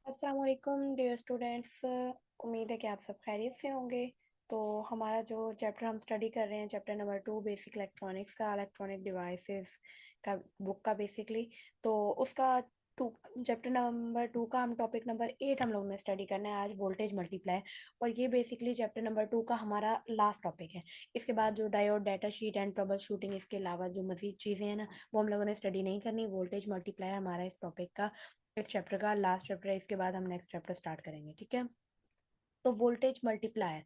अस्सलाम वालेकुम dear students. उम्मीद है कि आप सब खैरियत से होंगे। तो हमारा जो चैप्टर हम स्टडी कर रहे हैं, चैप्टर नंबर 2 बेसिक इलेक्ट्रॉनिक्स का, इलेक्ट्रॉनिक डिवाइसेस का बुक का बेसिकली, तो उसका टू चैप्टर नंबर 2 का हम टॉपिक नंबर 8 हम लोग ने स्टडी करना है आज, वोल्टेज मल्टीप्लाई। और ये बेसिकली चैप्टर नंबर 2 का हमारा लास्ट टॉपिक है। इसके बाद जो diode data sheet and trouble shooting, इसके अलावा जो मजीद चीज़ें हैं ना, वो हम लोगों ने स्टडी नहीं करनी। वोल्टेज मल्टीप्लाई हमारा इस टॉपिक का, इस चैप्टर का लास्ट चैप्टर है। इसके बाद हम नेक्स्ट चैप्टर स्टार्ट करेंगे, ठीक है। तो वोल्टेज मल्टीप्लायर,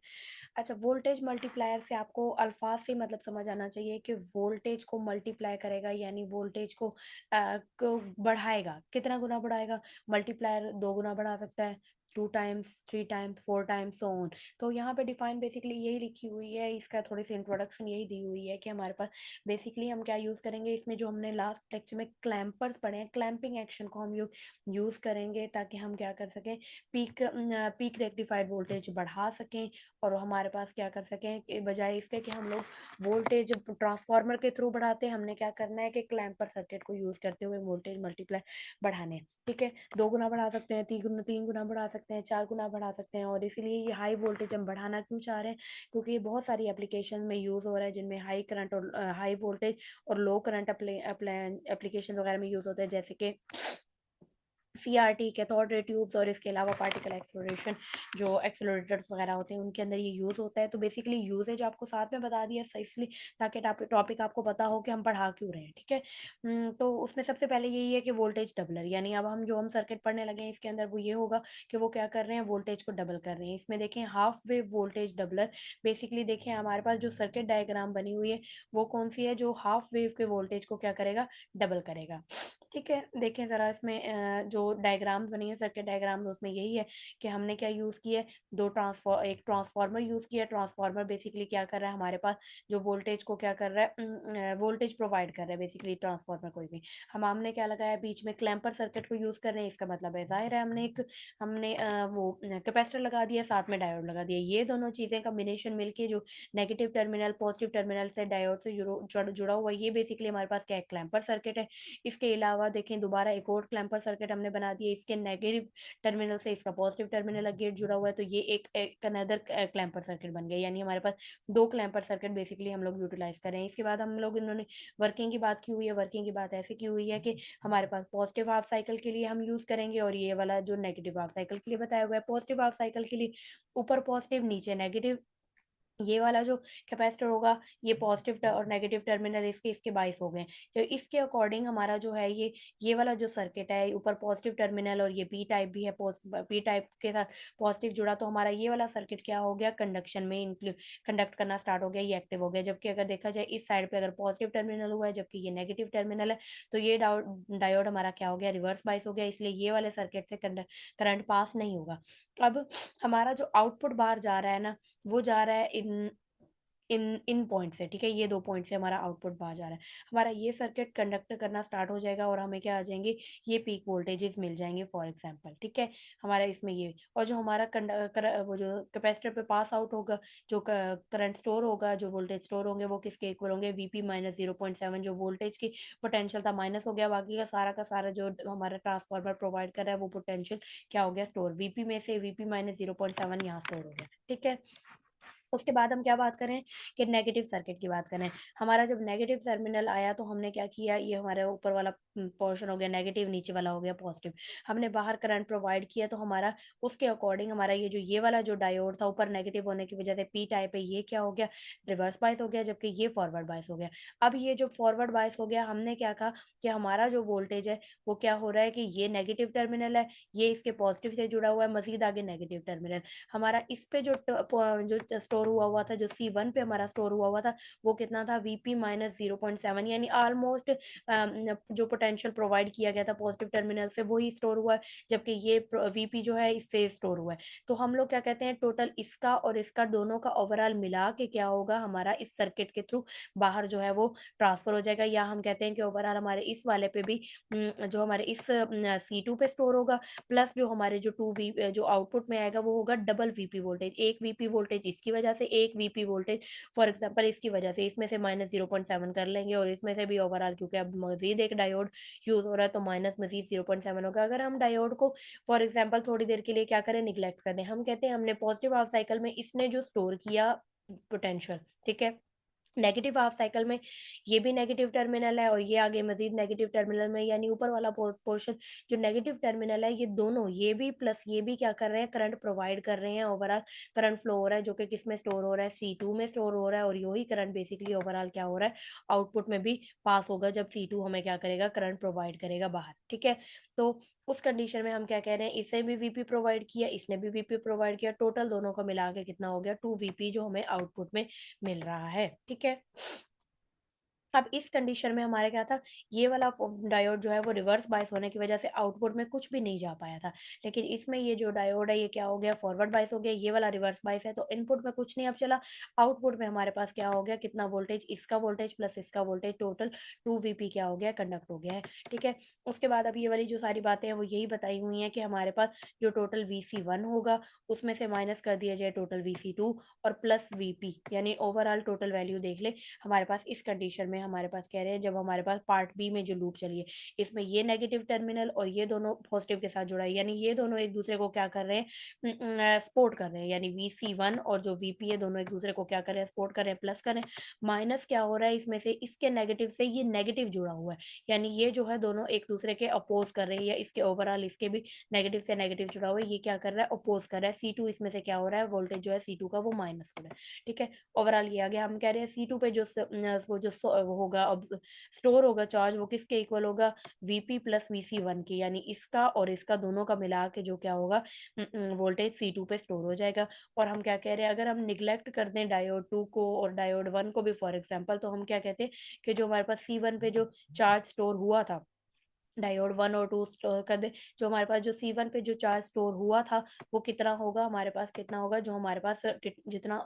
अच्छा, वोल्टेज मल्टीप्लायर से आपको अल्फाज से मतलब समझ आना चाहिए कि वोल्टेज को मल्टीप्लाई करेगा, यानी वोल्टेज को बढ़ाएगा। कितना गुना बढ़ाएगा? मल्टीप्लायर 2 गुना बढ़ा सकता है, 2 times, 3 times, 4 times, so on. तो यहाँ पे डिफाइन बेसिकली यही लिखी हुई है, इसका थोड़ी सी इंट्रोडक्शन यही दी हुई है कि हमारे पास बेसिकली हम क्या यूज़ करेंगे इसमें। जो हमने लास्ट लेक्चर में क्लैंपर्स पढ़े हैं, क्लैंपिंग एक्शन को हम यूज़ करेंगे ताकि हम क्या कर सकें, पीक रेक्टिफाइड वोल्टेज बढ़ा सकें। और हमारे पास क्या कर सकें कि बजाय इसके कि हम लोग वोल्टेज ट्रांसफार्मर के थ्रू बढ़ाते हैं, हमने क्या करना है कि क्लैंपर सर्किट को यूज़ करते हुए वोल्टेज मल्टीप्लाई बढ़ाने, ठीक है। 2 गुना बढ़ा सकते हैं, 3 गुना बढ़ा सकते हैं, 4 गुना बढ़ा सकते हैं। और इसीलिए ये हाई वोल्टेज हम बढ़ाना क्यों चाह रहे हैं? क्योंकि ये बहुत सारी एप्लीकेशन में यूज़ हो रहा है, जिनमें हाई करंट और हाई वोल्टेज और लो करंट एप्लीकेशन वगैरह में यूज़ होता है, जैसे कि सीआरटी, कैथोड रे ट्यूब्स, और इसके अलावा पार्टिकल एक्सप्लोरेशन, जो एक्सेलरेटर्स वगैरह होते हैं उनके अंदर ये यूज़ होता है। तो बेसिकली यूजेज आपको साथ में बता दिया इसलिए, ताकि टॉपिक आपको पता हो कि हम पढ़ा क्यों रहे हैं, ठीक है। तो उसमें सबसे पहले यही है कि वोल्टेज डबलर, यानी अब हम सर्किट पढ़ने लगे हैं इसके अंदर, वो ये होगा कि वो क्या कर रहे हैं, वोल्टेज को डबल कर रहे हैं। इसमें देखें half wave voltage doubler, basically देखें हमारे पास जो सर्किट डायग्राम बनी हुई है वो कौन सी है, जो हाफ वेव के वोल्टेज को क्या करेगा, डबल करेगा, ठीक है। देखें ज़रा इसमें जो डायग्राम्स बनी है, सर्किट डायग्राम्स, उसमें यही है कि हमने क्या यूज़ किया है, एक ट्रांसफार्मर यूज़ किया है। ट्रांसफार्मर बेसिकली क्या कर रहा है, हमारे पास जो वोल्टेज को क्या कर रहा है, वोल्टेज प्रोवाइड कर रहा है बेसिकली ट्रांसफार्मर कोई भी। हमने क्या लगाया बीच में, क्लैंपर सर्किट को यूज़ कर रहे हैं। इसका मतलब है ज़ाहिर है हमने वो कैपेसिटर लगा दिया, साथ में डायोड लगा दिया। ये दोनों चीज़ें कम्बिनेशन मिलके जो नेगेटिव टर्मिनल पॉजिटिव टर्मिनल से डायोड से जुड़ा हुआ, ये बेसिकली हमारे पास क्या है, क्लैंपर सर्किट है। इसके अलावा देखें दोबारा एक और क्लैंपर सर्किट हमने बना दिया, इसके नेगेटिव टर्मिनल से इसका पॉजिटिव टर्मिनल गेट जुड़ा हुआ है, तो ये एक अनदर क्लैंपर सर्किट बन गया। यानी हमारे पास 2 क्लैंपर सर्किट बेसिकली हम लोग यूटिलाइज करें। इसके बाद हम लोग इन्होंने वर्किंग की बात की हुई है। वर्किंग की बात ऐसे की हुई है कि हमारे पास पॉजिटिव हाफ साइकिल के लिए हम यूज करेंगे, और ये वाला जो नेगेटिव हाफ साइकिल के लिए बताया हुआ है, पॉजिटिव हाफ साइकिल के लिए ऊपर पॉजिटिव नीचे नेगेटिव। ये वाला जो कैपेसिटर होगा, ये पॉजिटिव और नेगेटिव टर्मिनल इसके इसके 22 हो गए। तो इसके अकॉर्डिंग हमारा जो है ये वाला जो सर्किट है, ऊपर पॉजिटिव टर्मिनल और ये पी टाइप भी है, पी टाइप के साथ पॉजिटिव जुड़ा, तो हमारा ये वाला सर्किट क्या हो गया, कंडक्शन में इंक्लूड, कंडक्ट करना स्टार्ट हो गया, ये एक्टिव हो गया। जबकि अगर देखा जाए इस साइड पे अगर पॉजिटिव टर्मिनल हुआ है जबकि ये नेगेटिव टर्मिनल है, तो ये डायोड हमारा क्या हो गया, रिवर्स बाइस हो गया, इसलिए ये वाले सर्किट से करंट पास नहीं होगा। अब हमारा जो आउटपुट बाहर जा रहा है ना, वो जा रहा है इन इन इन पॉइंट से, ठीक है। ये 2 पॉइंट से हमारा आउटपुट बाहर जा रहा है। हमारा ये सर्किट कंडक्ट करना स्टार्ट हो जाएगा और हमें क्या आ जाएंगे, ये पीक वोल्टेजेस मिल जाएंगे फॉर एग्जांपल, ठीक है। हमारा इसमें ये, और जो हमारा वो जो कैपेसिटर पे पास आउट होगा, जो करंट स्टोर होगा, जो वोल्टेज स्टोर होंगे, वो किसके इक्वल होंगे, वीपी माइनस 0.7। जो वोल्टेज की पोटेंशियल था माइनस हो गया, बाकी का सारा जो हमारा ट्रांसफार्मर प्रोवाइड कर रहा है वो पोटेंशियल क्या हो गया, स्टोर। वीपी में से वीपी माइनस 0.7 यहाँ स्टोर हो गया, ठीक है। उसके बाद हम क्या बात करें कि नेगेटिव सर्किट की बात करें। हमारा जब नेगेटिव टर्मिनल आया तो हमने क्या किया, ये हमारे ऊपर वाला पोर्शन हो गया नेगेटिव, नीचे वाला हो गया पॉजिटिव। हमने बाहर करंट प्रोवाइड किया, तो हमारा उसके अकॉर्डिंग हमारा ये वाला जो डायोड था ऊपर नेगेटिव होने की वजह से पी टाइप है, ये क्या हो गया, रिवर्स बायस हो गया, जबकि ये फॉरवर्ड बायस हो गया। अब ये जो फॉरवर्ड बायस हो गया, हमने क्या कहा कि हमारा जो वोल्टेज है वो क्या हो रहा है कि ये नेगेटिव टर्मिनल है, ये इसके पॉजिटिव से जुड़ा हुआ है, मजीद आगे नेगेटिव टर्मिनल। हमारा इस पे जो स्टोर हुआ था, जो C1 पे हमारा स्टोर हुआ था, वो कितना था, वीपी माइनस 0.7, यानी ऑलमोस्ट जो पोटेंशियल प्रोवाइड किया गया था पॉजिटिव टर्मिनल से वही स्टोर हुआ है, जबकि ये वीपी जो है इससे स्टोर हुआ है। तो हम लोग क्या कहते हैं, टोटल इसका और इसका दोनों का ओवरऑल मिला के क्या होगा, हमारा इस सर्किट के थ्रू बाहर जो है वो ट्रांसफर हो जाएगा। या हम कहते हैं कि ओवरऑल हमारे इस वाले पे भी जो हमारे इस C2 पे स्टोर होगा, प्लस जो हमारे जो 2 वी जो आउटपुट में आएगा वो होगा डबल वीपी वोल्टेज। एक वीपी वोल्टेज इसकी वजह वजह से एक वीपी वोल्टेज फॉर एग्जांपल इसकी वजह से इसमें से -0.7 कर लेंगे और इसमें से भी ओवरऑल क्योंकि अब मज़ीद एक डायोड यूज़ हो रहा है तो माइनस मज़ीद 0.7 होगा। अगर हम डायोड को फॉर एग्जांपल थोड़ी देर के लिए क्या करें निग्लेक्ट कर दें, हम कहते हैं हमने पॉजिटिव हाफ साइकिल में इसने जो स्टोर किया पोटेंशियल, ठीक है? नेगेटिव हाफ साइकिल में ये भी नेगेटिव टर्मिनल है और ये आगे मजीद नेगेटिव टर्मिनल में, यानी ऊपर वाला पोर्शन जो नेगेटिव टर्मिनल है, ये दोनों ये भी प्लस ये भी क्या कर रहे हैं, करंट प्रोवाइड कर रहे हैं। ओवरऑल करंट फ्लो हो रहा है जो कि किस में स्टोर हो रहा है, C2 में स्टोर हो रहा है और यही करंट बेसिकली ओवरऑल क्या हो रहा है, आउटपुट में भी पास होगा जब C2 हमें क्या करेगा, करंट प्रोवाइड करेगा बाहर। ठीक है, तो उस कंडीशन में हम क्या कह रहे हैं, इसे भी वीपी प्रोवाइड किया, इसने भी वीपी प्रोवाइड किया, टोटल दोनों का मिला के कितना हो गया, 2 वीपी जो हमें आउटपुट में मिल रहा है। ठीक है, अब इस कंडीशन में हमारे क्या था, ये वाला डायोड जो है वो रिवर्स बायस होने की वजह से आउटपुट में कुछ भी नहीं जा पाया था। लेकिन इसमें ये जो डायोड है ये क्या हो गया, फॉरवर्ड बायस हो गया, ये वाला रिवर्स बायस है तो इनपुट में कुछ नहीं अब चला, आउटपुट में हमारे पास क्या हो गया, कितना वोल्टेज, इसका वोल्टेज प्लस इसका वोल्टेज, टोटल 2 वीपी क्या हो गया, कंडक्ट हो गया है। ठीक है, उसके बाद अब ये वाली जो सारी बातें हैं वो यही बताई हुई हैं कि हमारे पास जो टोटल VC1 होगा उसमें से माइनस कर दिया जाए टोटल VC2 और प्लस VP, यानी ओवरऑल टोटल वैल्यू देख ले हमारे पास इस कंडीशन में। हमारे पास कह रहे हैं जब हमारे पास पार्ट बी में जो लूप चली है इसमें ये नेगेटिव टर्मिनल और ये दोनों पॉजिटिव के साथ जुड़ा है, यानी ये दोनों एक दूसरे को क्या कर रहे हैं, सपोर्ट कर रहे हैं, यानी VC1 और जो VP है दोनों एक दूसरे को क्या कर रहे हैं, सपोर्ट कर रहे हैं, प्लस कर रहे हैं। माइनस क्या हो रहा है, इसमें से इसके नेगेटिव से ये नेगेटिव जुड़ा हुआ है, यानी ये जो है दोनों एक दूसरे के अपोज कर रहे हैं, या इसके ओवरऑल इसके भी नेगेटिव से नेगेटिव जुड़ा हुआ है, ये क्या कर रहा है, अपोज कर रहा है। C2 इसमें से क्या हो रहा है, वोल्टेज जो है C2 का वो माइनस हो रहा है। ठीक है, ओवरऑल ये आ गया, हम कह रहे हैं C2 पे जो वो जो वो होगा अब स्टोर होगा चार्ज, वो किसके इक्वल होगा, VP प्लस VC1 के, यानी इसका और इसका दोनों का मिला के जो क्या होगा, वोल्टेज C2 पे स्टोर हो जाएगा। और हम क्या कह रहे हैं, अगर हम निग्लेक्ट कर दें डायोड 2 को और डायोड 1 को भी फॉर एग्जांपल, तो हम क्या कहते हैं कि जो हमारे पास C1 पे जो चार्ज स्टोर हुआ था, डायोड 1 और 2 स्टोर कर दे, जो हमारे पास जो C1 पे जो चार्ज स्टोर हुआ था वो कितना होगा, हमारे पास कितना होगा, जो हमारे पास जितना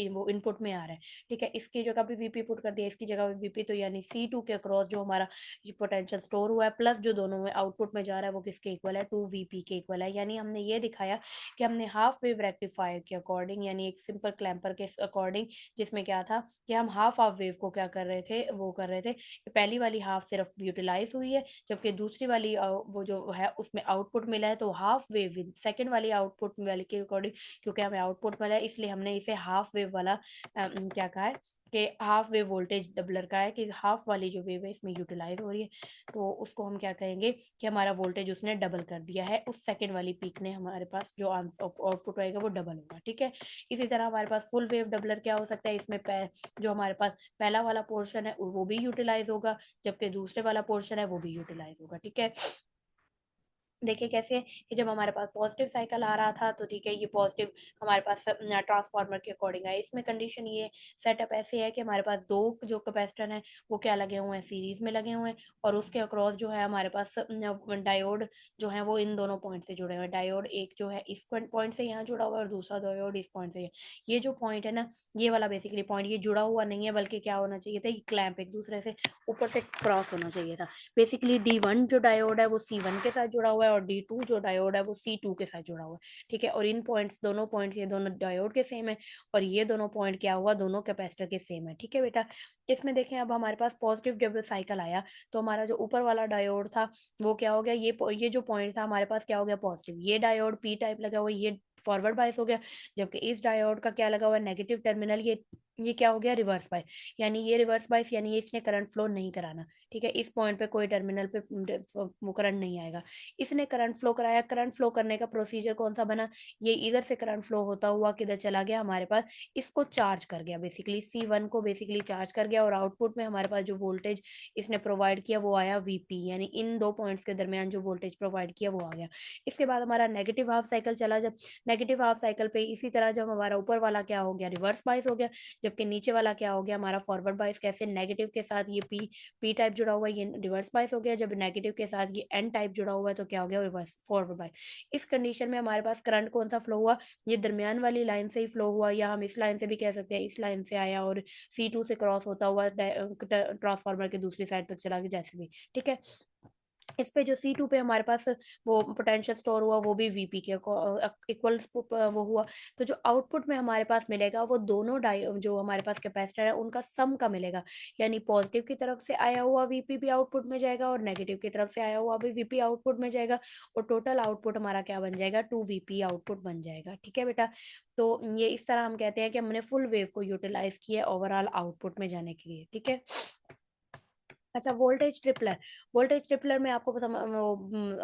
वो इनपुट में आ रहा है। ठीक है, इसकी जगह पे VP पुट कर दिया, इसकी जगह पे VP, तो यानी C2 के अक्रॉस जो हमारा ये पोटेंशियल स्टोर हुआ है प्लस जो दोनों में आउटपुट में जा रहा है वो किसके इक्वल है, 2 VP के इक्वल है। यानी हमने ये दिखाया कि हमने हाफ वेव रेक्टिफायर के अकॉर्डिंग, यानी एक सिंपल क्लैम्पर के अकॉर्डिंग, जिसमें क्या था कि हम हाफ हाफ वेव को क्या कर रहे थे, वो कर रहे थे, पहली वाली हाफ सिर्फ यूटिलाइज हुई है जबकि दूसरी वाली वो जो है उसमें आउटपुट मिला है, तो हाफ वेव सेकंड वाली आउटपुट वाली के अकॉर्डिंग, क्योंकि हमें आउटपुट मिला है इसलिए हमने इसे हाफ वेव वाला क्या कहा है कि हाफ वेव वोल्टेज डबलर का है, कि हाफ वाली जो वेव है इसमें यूटिलाइज हो रही है, तो उसको हम क्या कहेंगे कि हमारा वोल्टेज उसने डबल कर दिया है, उस सेकंड वाली पीक ने हमारे पास जो आउटपुट आएगा वो डबल होगा। ठीक है, इसी तरह हमारे पास फुल वेव डबलर क्या हो सकता है, इसमें जो हमारे पास पहला वाला पोर्शन है वो भी यूटिलाइज होगा, जबकि दूसरे वाला पोर्शन है वो भी यूटिलाइज होगा। ठीक है, देखिए कैसे है कि जब हमारे पास पॉजिटिव साइकिल आ रहा था तो ठीक है, ये पॉजिटिव हमारे पास ट्रांसफार्मर के अकॉर्डिंग है, इसमें कंडीशन ये सेटअप ऐसे है कि हमारे पास दो जो कैपेसिटर हैं वो क्या लगे हुए हैं, सीरीज में लगे हुए हैं, और उसके अक्रॉस जो है हमारे पास डायोड जो है वो इन दोनों पॉइंट से जुड़े हुए हैं। डायोड एक जो है इस पॉइंट से यहाँ जुड़ा हुआ है और दूसरा डायोड इस पॉइंट से ये जो पॉइंट है ना, ये वाला बेसिकली पॉइंट ये जुड़ा हुआ नहीं है, बल्कि क्या होना चाहिए था, ये क्लैंप एक दूसरे से ऊपर से क्रॉस होना चाहिए था। बेसिकली D1 जो डायोड है वो C1 के साथ जुड़ा हुआ है और D2 जो डायोड है वो C2 के साथ जुड़ा हुआ है। ठीक है, और इन पॉइंट्स दोनों पॉइंट्स ये दोनों डायोड के सेम है और ये दोनों पॉइंट क्या हुआ, दोनों कैपेसिटर के सेम है। ठीक है बेटा, इसमें देखें अब हमारे पास पॉजिटिव जब साइकिल आया तो हमारा जो ऊपर वाला डायोड था वो क्या हो गया, ये जो पॉइंट था हमारे पास क्या हो गया, पॉजिटिव, ये डायोड P टाइप लगा हुआ है, ये फॉरवर्ड बायस हो गया, जबकि इस डायोड का क्या लगा हुआ है, नेगेटिव टर्मिनल, ये क्या हो गया, रिवर्स बायस, यानी ये रिवर्स बायस, यानी ये इसने करंट फ्लो नहीं कराना। ठीक है, इस पॉइंट पे कोई टर्मिनल पे वो करंट नहीं आएगा, इसने करंट फ्लो कराया। करंट फ्लो करने का प्रोसीजर कौन सा बना, ये इधर से करंट फ्लो होता हुआ किधर चला गया, हमारे पास इसको चार्ज कर गया, बेसिकली C1 को बेसिकली चार्ज कर गया, और आउटपुट में हमारे पास जो वोल्टेज इसने प्रोवाइड किया वो आया VP, यानी इन दो पॉइंट्स के दरमियान जो वोल्टेज प्रोवाइड किया वो आ गया। इसके बाद हमारा नेगेटिव हाफ साइकिल चला, जब नेगेटिव हाफ साइकिल पे इसी तरह जब हमारा ऊपर वाला क्या हो गया, रिवर्स बायस हो गया, जबकि नीचे वाला क्या हो गया, हमारा फॉरवर्ड बायस। कैसे, नेगेटिव के साथ ये पी टाइप जुड़ा हुआ है, ये रिवर्स बायस हो गया, जब नेगेटिव के साथ ये एन टाइप जुड़ा हुआ है तो क्या हो गया, रिवर्स फॉरवर्ड बायस। इस कंडीशन में हमारे पास करंट कौन सा फ्लो हुआ, ये दरमियान वाली लाइन से ही फ्लो हुआ, या हम इस लाइन से भी कह सकते हैं, इस लाइन से आया और C2 से क्रॉस होता हुआ ट्रांसफार्मर के दूसरी साइड तक चला गया, जैसे भी। ठीक है, इस पे जो C2 पे हमारे पास वो पोटेंशियल स्टोर हुआ, वो भी Vp के इक्वल्स वो हुआ। तो जो आउटपुट में हमारे पास मिलेगा वो दोनों जो हमारे पास कैपेसिटर है उनका सम का मिलेगा। यानी पॉजिटिव की तरफ से आया हुआ Vp भी आउटपुट में जाएगा और नेगेटिव की तरफ से आया हुआ भी Vp आउटपुट में जाएगा, और टोटल आउटपुट हमारा क्या बन जाएगा, 2 Vp आउटपुट बन जाएगा। ठीक है बेटा? तो ये इस तरह हम कहते हैं कि हमने फुल वेव को यूटिलाइज किया ओवरऑल आउटपुट में जाने के लिए। ठीक है? अच्छा, वोल्टेज ट्रिपलर में आपको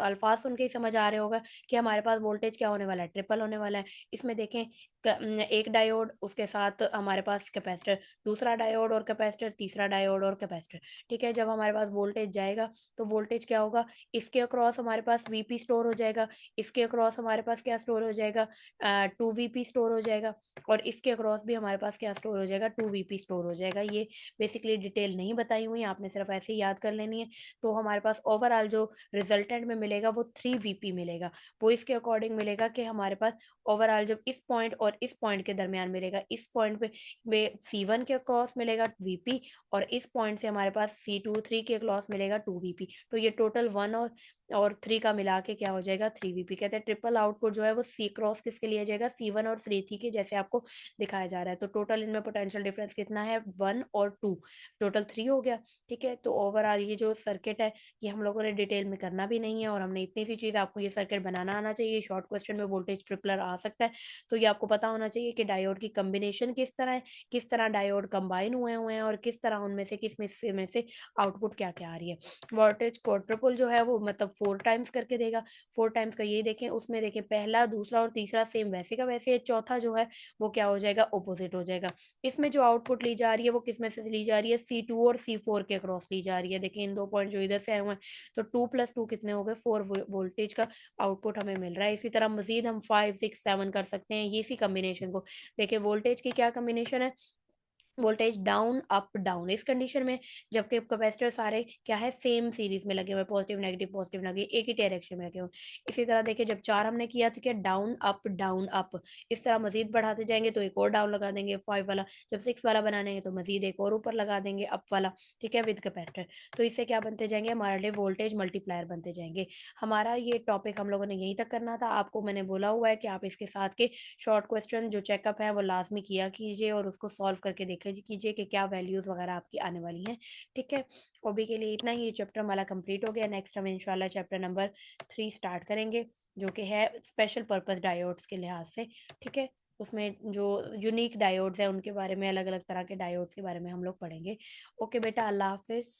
अल्फाज सुन के ही समझ आ रहे होगा कि हमारे पास वोल्टेज क्या होने वाला है, ट्रिपल होने वाला है। इसमें देखें एक डायोड, उसके साथ हमारे पास कैपेसिटर, दूसरा डायोड और कैपेसिटर, तीसरा डायोड और कैपेसिटर। ठीक है? जब हमारे पास वोल्टेज जाएगा तो वोल्टेज क्या होगा, इसके अक्रॉस हमारे पास वीपी स्टोर हो जाएगा, इसके अक्रॉस हमारे पास क्या स्टोर हो जाएगा, 2 वीपी स्टोर हो जाएगा, और इसके अक्रॉस भी हमारे पास क्या स्टोर हो जाएगा, 2 वीपी स्टोर हो जाएगा। ये बेसिकली डिटेल नहीं बताई हुई, आपने सिर्फ ऐसे ही याद कर लेनी है। तो हमारे पास ओवरऑल जो रिजल्टेंट में मिलेगा वो 3 वीपी मिलेगा। वो इसके अकॉर्डिंग मिलेगा कि हमारे पास ओवरऑल जब इस पॉइंट और इस पॉइंट के दरमियान मिलेगा, इस पॉइंट पे C1 के अक्रॉस मिलेगा Vp, और इस पॉइंट से हमारे पास C2 3 के अक्रॉस मिलेगा 2 Vp। तो ये टोटल 1 और 3 का मिला के क्या हो जाएगा, 3 Vp। कहते हैं ट्रिपल आउटपुट जो है वो सी क्रॉस किसके लिए जाएगा, C1 और C3 के, जैसे आपको दिखाया जा रहा है। तो टोटल इनमें पोटेंशियल डिफरेंस कितना है, 1 और 2, टोटल 3 हो गया। ठीक है? तो ओवरऑल ये जो सर्किट है ये हम लोगों ने डिटेल में करना भी नहीं है, और हमने इतनी सी चीज़, आपको ये सर्किट बनाना आना चाहिए। शॉर्ट क्वेश्चन में वोल्टेज ट्रिपलर आ सकता है, तो ये आपको पता होना चाहिए कि डायोड की कॉम्बिनेशन किस तरह है, किस तरह डायोड कंबाइन हुए हुए हैं, और किस तरह उनमें से किस में से आउटपुट क्या क्या आ रही है। वोल्टेज क्वाड्रुपल जो है वो मतलब 4 टाइम्स करके देगा। 4 टाइम्स का ये देखें, उसमें देखें पहला, दूसरा और तीसरा सेम वैसे का वैसे है, चौथा जो है वो क्या हो जाएगा, ऑपोजिट हो जाएगा। इसमें जो आउटपुट ली जा रही है वो किस में से ली जा रही है, C2 और C4 के अक्रॉस ली जा रही है। देखिए इन दो पॉइंट जो इधर से आए हुए हैं, तो 2 + 2 कितने हो गए, 4 वोल्टेज का आउटपुट हमें मिल रहा है। इसी तरह मजीद हम 5 6 7 कर सकते हैं ये इसी कम्बिनेशन को। देखिए वोल्टेज की क्या कम्बिनेशन है, वोल्टेज डाउन अप डाउन, इस कंडीशन में जबकि कैपेसिटर सारे क्या है, सेम सीरीज में लगे हुए, पॉजिटिव लगे, एक ही डायरेक्शन में लगे हुए। इसी तरह देखिए जब 4 हमने किया तो क्या, डाउन अप, इस तरह मजीद बढ़ाते जाएंगे तो एक और डाउन लगा देंगे 5 वाला, जब 6 वाला बनाएंगे तो मजीद एक और ऊपर लगा देंगे अप वाला। ठीक है? With capacitor. तो इससे क्या बनते जाएंगे, हमारे लिए वोल्टेज मल्टीप्लायर बनते जाएंगे। हमारा ये टॉपिक हम लोगों ने यहीं तक करना था। आपको मैंने बोला हुआ है कि आप इसके साथ के शॉर्ट क्वेश्चन जो चेकअप है वो लाजमी किया कीजिए, और उसको सॉल्व करके देख कीजिए कि क्या वैल्यूज़ वगैरह आपकी आने वाली हैं। ठीक है? अभी के लिए इतना ही, ये चैप्टर हमारा कंप्लीट हो गया। नेक्स्ट हम इंशाल्लाह चैप्टर नंबर 3 स्टार्ट करेंगे, जो कि है स्पेशल पर्पस डायोड्स के लिहाज से। ठीक है? उसमें जो यूनिक डायोड्स हैं उनके बारे में, अलग अलग तरह के डायोड्स के बारे में हम लोग पढ़ेंगे। ओके बेटा, अल्लाह हाफिज़।